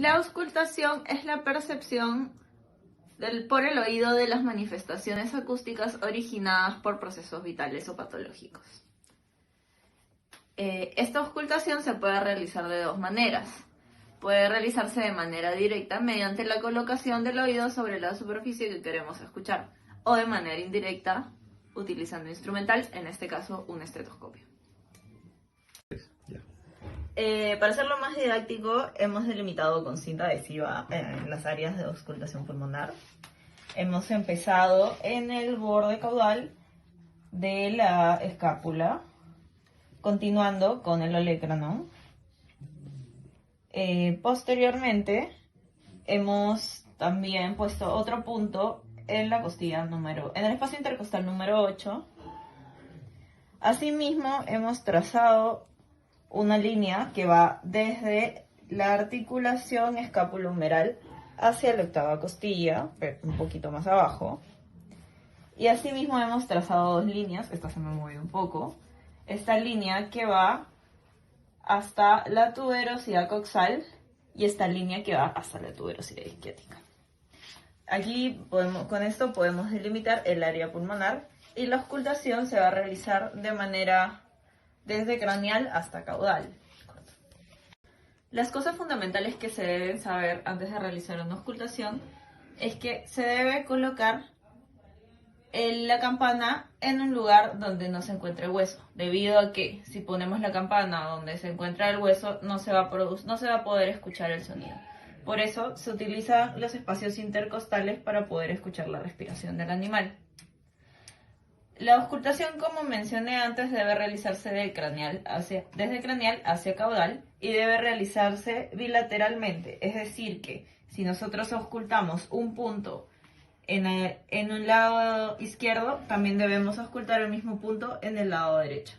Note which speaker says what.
Speaker 1: La auscultación es la percepción por el oído de las manifestaciones acústicas originadas por procesos vitales o patológicos. Esta auscultación se puede realizar de dos maneras. Puede realizarse de manera directa mediante la colocación del oído sobre la superficie que queremos escuchar, o de manera indirecta utilizando instrumental, en este caso un estetoscopio. Para hacerlo más didáctico, hemos delimitado con cinta adhesiva las áreas de auscultación pulmonar. Hemos empezado en el borde caudal de la escápula, continuando con el olecranon. Posteriormente, hemos también puesto otro punto en la costilla en el espacio intercostal número 8. Asimismo, hemos trazado una línea que va desde la articulación escapulohumeral hacia la octava costilla, pero un poquito más abajo. Y asimismo hemos trazado dos líneas, esta se me movió un poco. Esta línea que va hasta la tuberosidad coxal y esta línea que va hasta la tuberosidad isquiática. Aquí con esto podemos delimitar el área pulmonar y la auscultación se va a realizar de manera desde craneal hasta caudal. Las cosas fundamentales que se deben saber antes de realizar una auscultación es que se debe colocar la campana en un lugar donde no se encuentre el hueso, debido a que si ponemos la campana donde se encuentra el hueso no se va a poder escuchar el sonido. Por eso se utilizan los espacios intercostales para poder escuchar la respiración del animal. La auscultación, como mencioné antes, debe realizarse desde craneal hacia caudal y debe realizarse bilateralmente. Es decir, que si nosotros auscultamos un punto en un lado izquierdo, también debemos auscultar el mismo punto en el lado derecho.